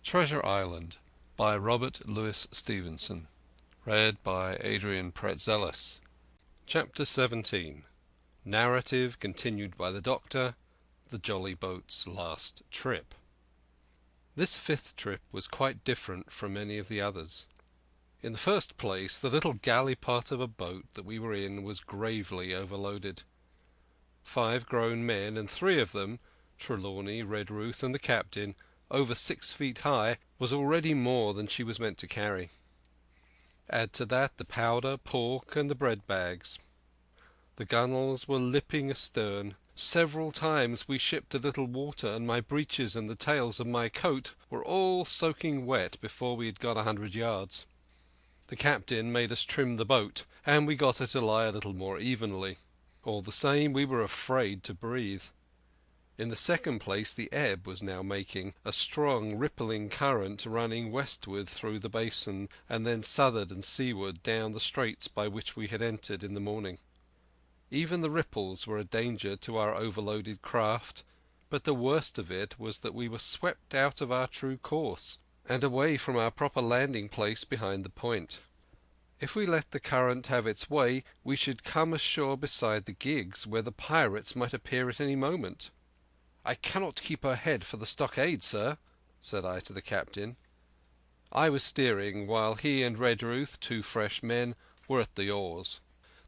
Treasure Island by Robert Louis Stevenson. Read by Adrian Pretzelis. Chapter 17. Narrative continued by the Doctor. The Jolly Boat's last trip. This fifth trip was quite different from any of the others. In the first place, the little galley pot of a boat that we were in was gravely overloaded. 5 grown men, and 3 of them, Trelawney, Redruth, and the captain, over 6 feet high, was already more than she was meant to carry. Add to that the powder, pork, and the bread bags. The gunwales were lipping astern. Several times we shipped a little water, and my breeches and the tails of my coat were all soaking wet before we had gone 100 yards. The captain made us trim the boat, and we got her to lie a little more evenly. All the same, we were afraid to breathe. In the second place, the ebb was now making a strong rippling current running westward through the basin, and then southward and seaward down the straits by which we had entered in the morning. Even the ripples were a danger to our overloaded craft, but the worst of it was that we were swept out of our true course, and away from our proper landing place behind the point. If we let the current have its way, we should come ashore beside the gigs, where the pirates might appear at any moment. "I cannot keep her head for the stockade, sir," said I to the captain. I was steering, while he and Redruth, 2 fresh men, were at the oars.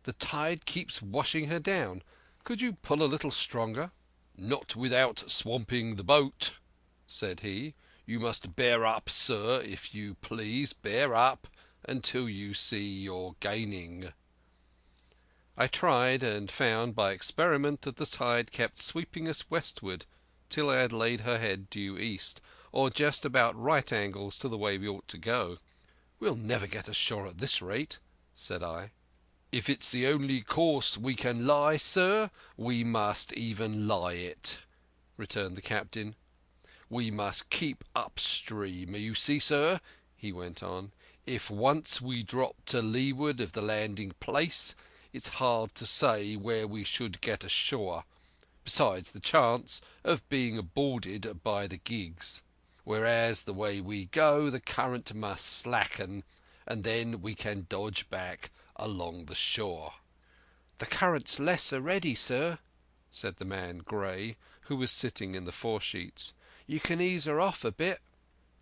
"The tide keeps washing her down. Could you pull a little stronger?" "Not without swamping the boat," said he. "You must bear up, sir, if you please. Bear up until you see you're gaining." I tried, and found by experiment that the tide kept sweeping us westward till I had laid her head due east, or just about right angles to the way we ought to go. "We'll never get ashore at this rate," said I. "If it's the only course we can lie, sir, we must even lie it," returned the captain. "We must keep upstream. You see, sir," he went on, "if once we drop to leeward of the landing place, it's hard to say where we should get ashore, besides the chance of being boarded by the gigs. Whereas the way we go, the current must slacken, and then we can dodge back along the shore." "The current's less already, sir," said the man Gray, who was sitting in the foresheets. "You can ease her off a bit."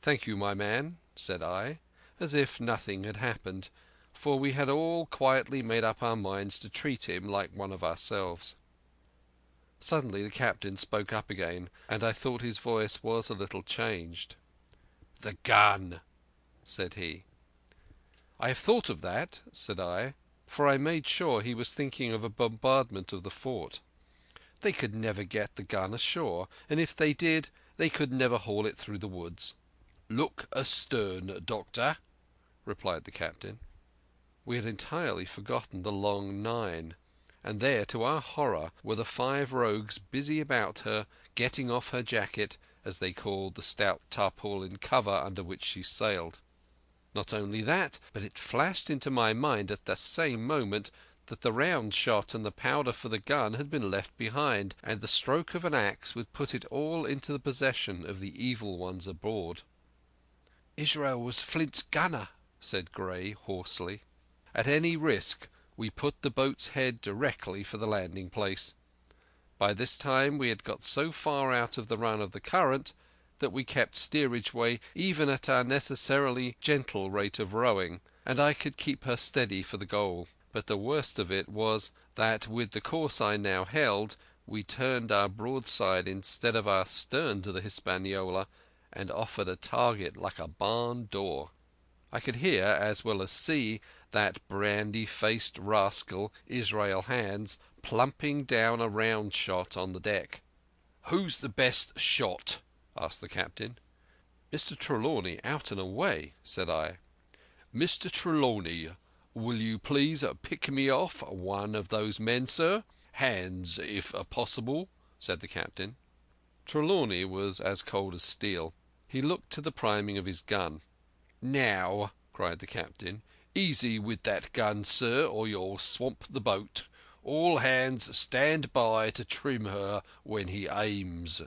"Thank you, my man," said I, as if nothing had happened, for we had all quietly made up our minds to treat him like one of ourselves. Suddenly the captain spoke up again, and I thought his voice was a little changed. "The gun," said he. "I have thought of that," said I, for I made sure he was thinking of a bombardment of the fort. "They could never get the gun ashore, and if they did, they could never haul it through the woods." "Look astern, Doctor," replied the captain. We had entirely forgotten the long 9, and there, to our horror, were the 5 rogues busy about her, getting off her jacket, as they called the stout tarpaulin cover under which she sailed. Not only that, but it flashed into my mind at the same moment that the round shot and the powder for the gun had been left behind, and the stroke of an axe would put it all into the possession of the evil ones aboard. "Israel was Flint's gunner," said Gray hoarsely. At any risk we put the boat's head directly for the landing place. By this time we had got so far out of the run of the current that we kept steerage way even at our necessarily gentle rate of rowing, and I could keep her steady for the goal. But the worst of it was that with the course I now held we turned our broadside instead of our stern to the Hispaniola, and offered a target like a barn door. I could hear as well as see that brandy-faced rascal Israel Hands plumping down a round shot on the deck. "Who's the best shot?" asked the captain. "Mr. Trelawney out and away," said I. "Mr. Trelawney, will you please pick me off one of those men, sir? Hands, if possible," said the captain. Trelawney was as cold as steel. He looked to the priming of his gun. "Now," cried the captain, "easy with that gun, sir, or you'll swamp the boat. All hands stand by to trim her when he aims."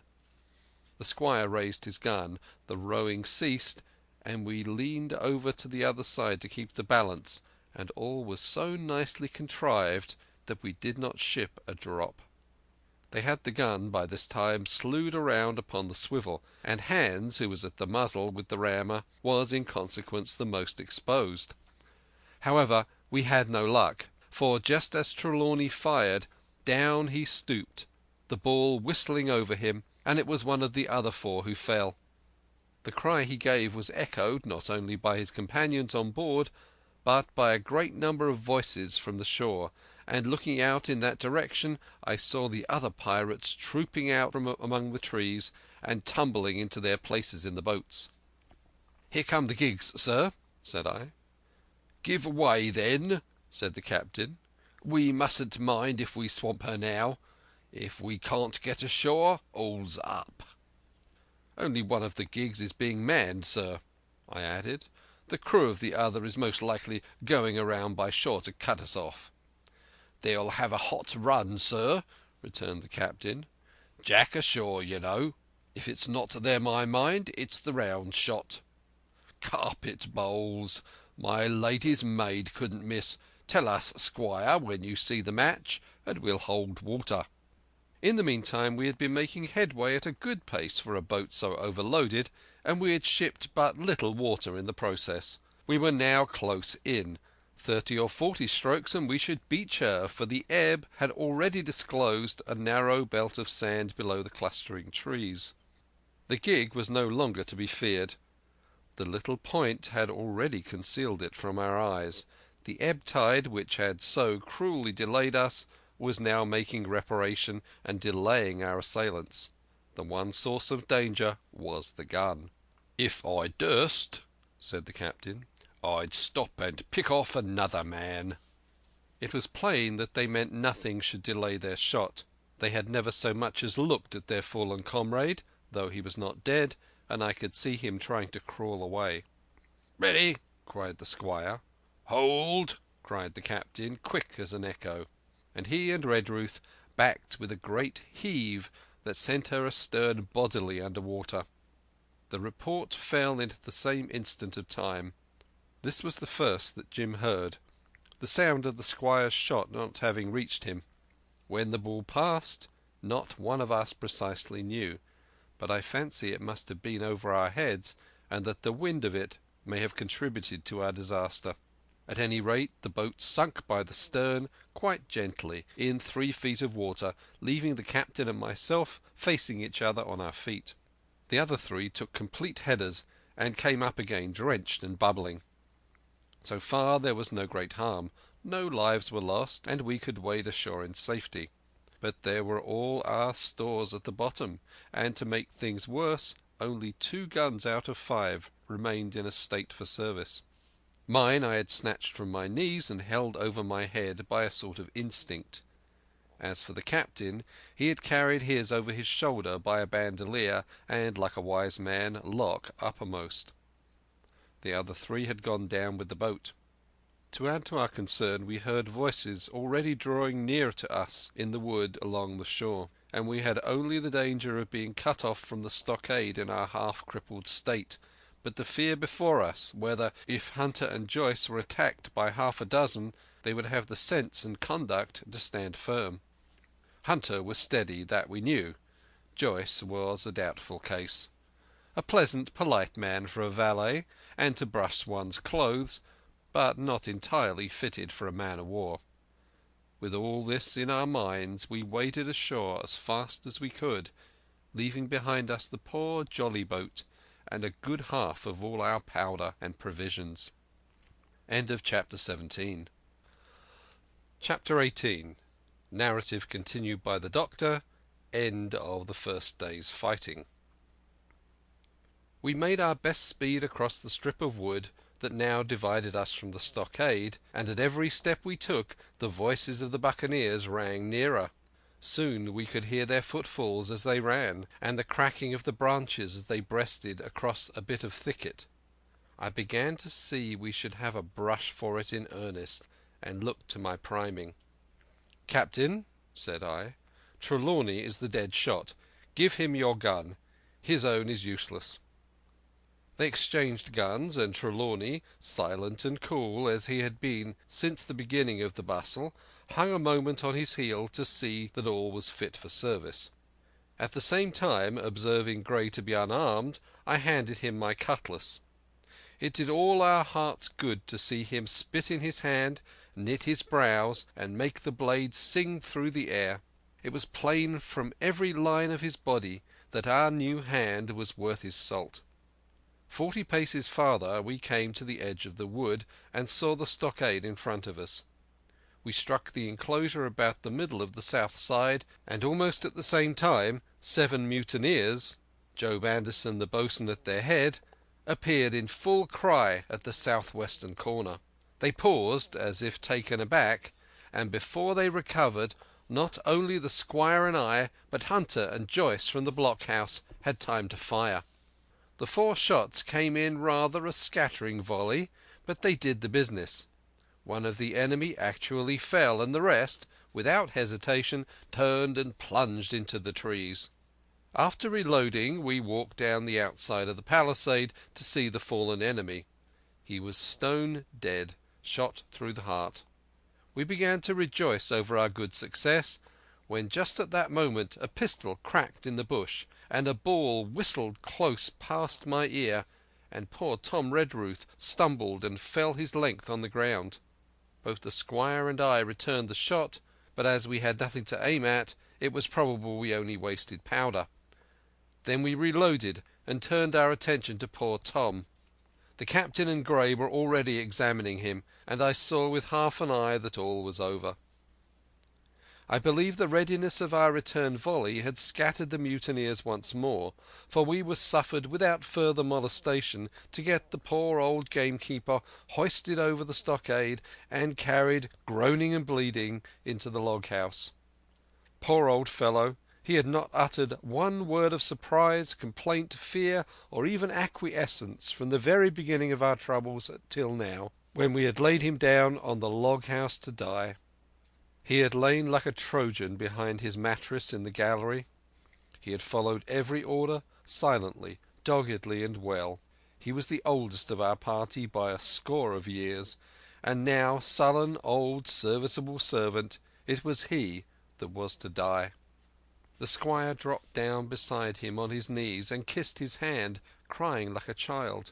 The squire raised his gun, the rowing ceased, and we leaned over to the other side to keep the balance, and all was so nicely contrived that we did not ship a drop. They had the gun by this time slewed around upon the swivel, and Hans, who was at the muzzle with the rammer, was in consequence the most exposed. However, we had no luck, for just as Trelawney fired, down he stooped, the ball whistling over him, and it was one of the other four who fell. The cry he gave was echoed not only by his companions on board, but by a great number of voices from the shore, and looking out in that direction I saw the other pirates trooping out from among the trees and tumbling into their places in the boats. "Here come the gigs, sir," said I. "Give way, then," said the captain. "We mustn't mind if we swamp her now. If we can't get ashore, all's up." "Only one of the gigs is being manned, sir," I added. "The crew of the other is most likely going around by shore to cut us off." "They'll have a hot run, sir," returned the captain. "Jack ashore, you know. If it's not them I mind, it's the round shot. Carpet bowls! My lady's maid couldn't miss. Tell us, squire, when you see the match, and we'll hold water." In the meantime we had been making headway at a good pace for a boat so overloaded, and we had shipped but little water in the process. We were now close in. 30 or 40 strokes and we should beach her, for the ebb had already disclosed a narrow belt of sand below the clustering trees. The gig was no longer to be feared. The little point had already concealed it from our eyes. The ebb tide, which had so cruelly delayed us, was now making reparation and delaying our assailants. The one source of danger was the gun. "If I durst," said the captain, "I'd stop and pick off another man." It was plain that they meant nothing should delay their shot. They had never so much as looked at their fallen comrade, though he was not dead, and I could see him trying to crawl away. "Ready!" cried the squire. "Hold!" cried the captain, quick as an echo. And he and Redruth backed with a great heave that sent her astern bodily under water. The report fell into the same instant of time. This was the first that Jim heard, the sound of the squire's shot not having reached him. When the ball passed, not one of us precisely knew, but I fancy it must have been over our heads, and that the wind of it may have contributed to our disaster. At any rate, the boat sunk by the stern quite gently in 3 feet of water, leaving the captain and myself facing each other on our feet. The other 3 took complete headers and came up again drenched and bubbling. So far there was no great harm. No lives were lost, and we could wade ashore in safety. But there were all our stores at the bottom, and to make things worse, only 2 guns out of 5 remained in a state for service. Mine I had snatched from my knees and held over my head by a sort of instinct. As for the captain, he had carried his over his shoulder by a bandolier, and, like a wise man, lock uppermost. The other 3 had gone down with the boat. To add to our concern, we heard voices already drawing near to us in the wood along the shore, and we had only the danger of being cut off from the stockade in our half-crippled state, but the fear before us whether, if Hunter and Joyce were attacked by half a dozen, they would have the sense and conduct to stand firm. Hunter was steady, that we knew. Joyce was a doubtful case. A pleasant, polite man for a valet, and to brush one's clothes, but not entirely fitted for a man-of-war. With all this in our minds, we waded ashore as fast as we could, leaving behind us the poor jolly boat and a good half of all our powder and provisions. End of chapter 17. Chapter 18. Narrative continued by the Doctor. End of the first day's fighting. We made our best speed across the strip of wood that now divided us from the stockade, and at every step we took the voices of the buccaneers rang nearer. Soon we could hear their footfalls as they ran, and the cracking of the branches as they breasted across a bit of thicket. I began to see we should have a brush for it in earnest, and looked to my priming. "Captain," said I, "Trelawney is the dead shot. Give him your gun. His own is useless." They exchanged guns, and Trelawney, silent and cool as he had been since the beginning of the bustle, hung a moment on his heel to see that all was fit for service. At the same time, observing Gray to be unarmed, I handed him my cutlass. It did all our hearts good to see him spit in his hand, knit his brows, and make the blade sing through the air. It was plain from every line of his body that our new hand was worth his salt. 40 paces farther we came to the edge of the wood and saw the stockade in front of us. We struck the enclosure about the middle of the south side, and almost at the same time 7 mutineers, Job Anderson the boatswain at their head, appeared in full cry at the southwestern corner. They paused as if taken aback, and before they recovered, not only the squire and I, but Hunter and Joyce from the blockhouse had time to fire. The 4 shots came in rather a scattering volley, but they did the business. One of the enemy actually fell, and the rest, without hesitation, turned and plunged into the trees. After reloading, we walked down the outside of the palisade to see the fallen enemy. He was stone dead, shot through the heart. We began to rejoice over our good success, when just at that moment a pistol cracked in the bush, and a ball whistled close past my ear, and poor Tom Redruth stumbled and fell his length on the ground. Both the squire and I returned the shot, but as we had nothing to aim at, it was probable we only wasted powder. Then we reloaded and turned our attention to poor Tom. The captain and Gray were already examining him, and I saw with half an eye that all was over. I believe the readiness of our return volley had scattered the mutineers once more, for we were suffered without further molestation to get the poor old gamekeeper hoisted over the stockade and carried, groaning and bleeding, into the log-house. Poor old fellow! He had not uttered one word of surprise, complaint, fear, or even acquiescence from the very beginning of our troubles till now, when we had laid him down on the log-house to die. He had lain like a Trojan behind his mattress in the gallery. He had followed every order silently, doggedly, and well. He was the oldest of our party by a score of years, and now, sullen, old, serviceable servant, it was he that was to die. The squire dropped down beside him on his knees and kissed his hand, crying like a child.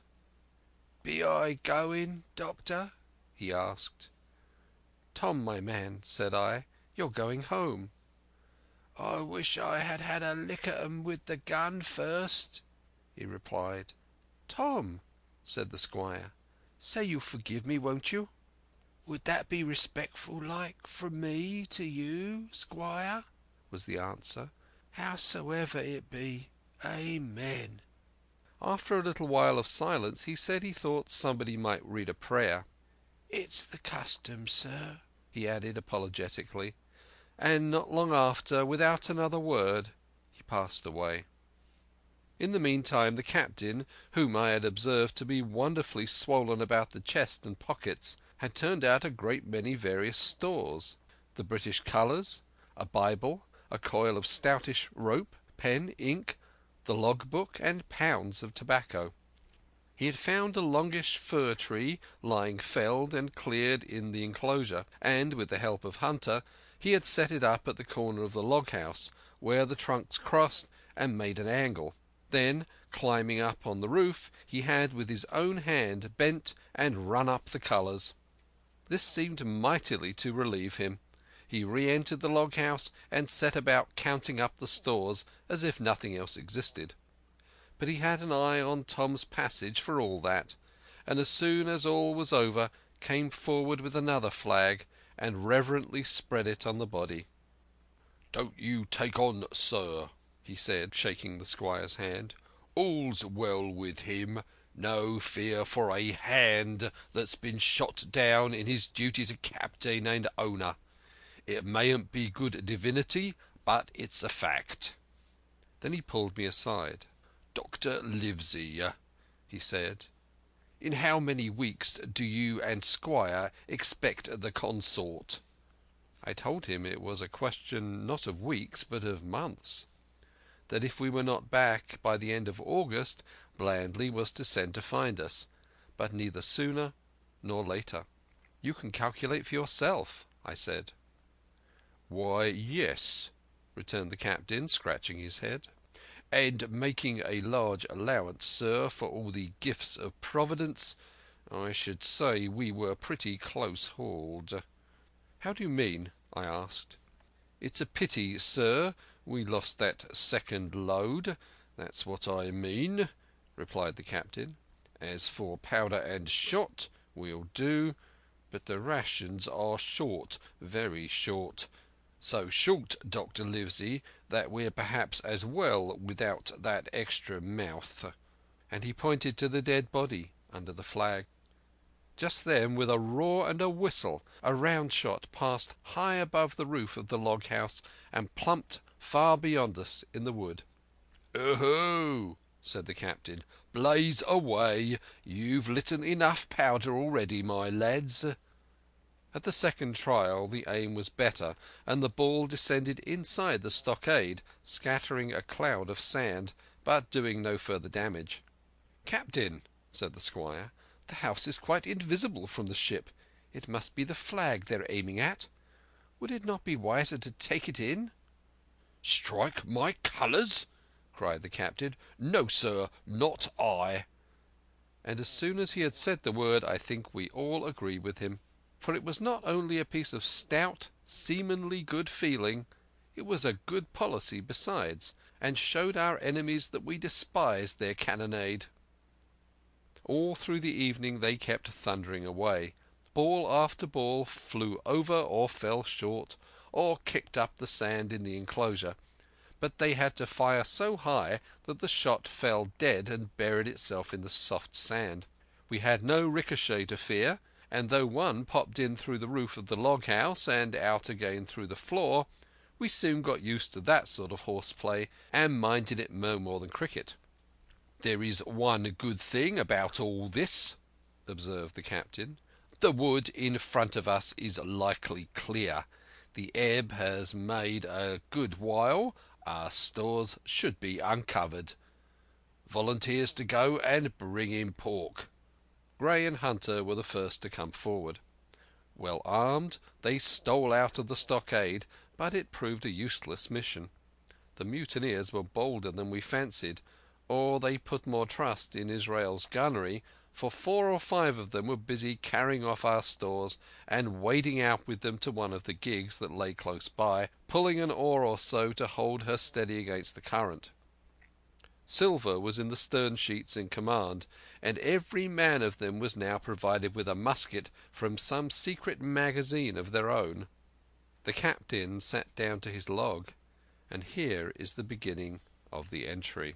"Be I going, Doctor?" he asked. "Tom, my man," said I, "you're going home." "I wish I had had a lick at 'em with the gun first," he replied. "Tom," said the squire, "say you forgive me, won't you?" "Would that be respectful like from me to you, squire?" was the answer. "Howsoever it be, Amen." After a little while of silence he said he thought somebody might read a prayer. "It's the custom, sir," he added apologetically, and not long after, without another word, he passed away. In the meantime the captain, whom I had observed to be wonderfully swollen about the chest and pockets, had turned out a great many various stores: the British colours, a Bible, a coil of stoutish rope, pen, ink, the log-book, and pounds of tobacco. He had found a longish fir tree lying felled and cleared in the enclosure, and with the help of Hunter he had set it up at the corner of the log-house, where the trunks crossed and made an angle. Then, climbing up on the roof, he had with his own hand bent and run up the colours. This seemed mightily to relieve him. He re-entered the log-house and set about counting up the stores as if nothing else existed. But he had an eye on Tom's passage for all that, and as soon as all was over came forward with another flag and reverently spread it on the body. "Don't you take on, sir," he said, shaking the squire's hand. "All's well with him. No fear for a hand that's been shot down in his duty to captain and owner. It mayn't be good divinity, but it's a fact." Then he pulled me aside. "Dr. Livesey," he said, "in how many weeks do you and Squire expect the consort?" I told him it was a question not of weeks but of months. that if we were not back by the end of August, Blandley was to send to find us, but neither sooner nor later. "You can calculate for yourself," I said. "Why, yes," returned the captain, scratching his head. "And making a large allowance, sir, for all the gifts of Providence, I should say we were pretty close hauled." "How do you mean?" I asked. "It's a pity, sir, we lost that second load, that's what I mean," replied the captain. "As for powder and shot, we'll do, but the rations are short, very short. So short, Dr. Livesey, that we're perhaps as well without that extra mouth." And he pointed to the dead body under the flag. Just then, with a roar and a whistle, a round shot passed high above the roof of the log house and plumped far beyond us in the wood. "Oh-ho!" said the captain. "Blaze away! You've lit enough powder already, my lads." At the second trial the aim was better, and the ball descended inside the stockade, scattering a cloud of sand, but doing no further damage. "Captain," said the squire, "the house is quite invisible from the ship. It must be the flag they're aiming at. Would it not be wiser to take it in?" "Strike my colours!" cried the captain. "No, sir, not I." And as soon as he had said the word, I think we all agreed with him. For it was not only a piece of stout, seamanly good feeling, it was a good policy besides, and showed our enemies that we despised their cannonade. All through the evening they kept thundering away. Ball after ball flew over or fell short, or kicked up the sand in the enclosure, but they had to fire so high that the shot fell dead and buried itself in the soft sand. We had no ricochet to fear, and though one popped in through the roof of the log house and out again through the floor, we soon got used to that sort of horseplay and minded it no more than cricket. "There is one good thing about all this," observed the captain. "The wood in front of us is likely clear. The ebb has made a good while. Our stores should be uncovered. Volunteers to go and bring in pork." Gray and Hunter were the first to come forward. Well armed, they stole out of the stockade, but it proved a useless mission. The mutineers were bolder than we fancied, or they put more trust in Israel's gunnery, for 4 or 5 of them were busy carrying off our stores and wading out with them to one of the gigs that lay close by, pulling an oar or so to hold her steady against the current. Silver was in the stern sheets in command, and every man of them was now provided with a musket from some secret magazine of their own. The captain sat down to his log, and here is the beginning of the entry.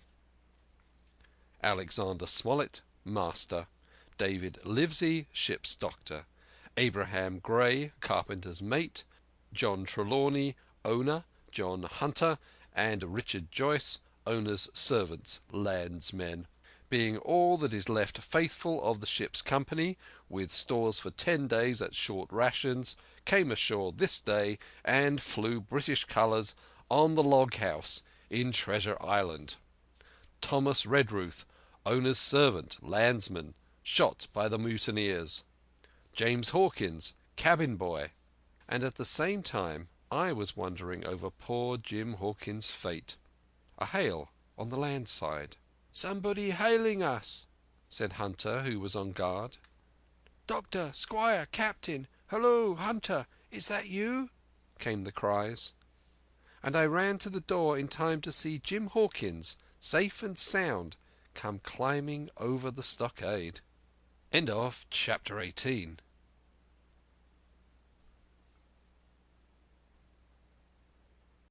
Alexander Smollett, master. David Livesey, ship's doctor. Abraham Gray, carpenter's mate. John Trelawney, owner. John Hunter and Richard Joyce, owner's servants, landsmen, being all that is left faithful of the ship's company, with stores for 10 days at short rations, came ashore this day and flew British colours on the log house in Treasure Island. Thomas Redruth, owner's servant, landsman, shot by the mutineers. James Hawkins, cabin boy. And at the same time I was wondering over poor Jim Hawkins' fate. A hail on the land side. "Somebody hailing us," said Hunter, who was on guard. "Doctor, Squire, Captain, hello, Hunter, is that you?" came the cries. And I ran to the door in time to see Jim Hawkins, safe and sound, come climbing over the stockade. Chapter 18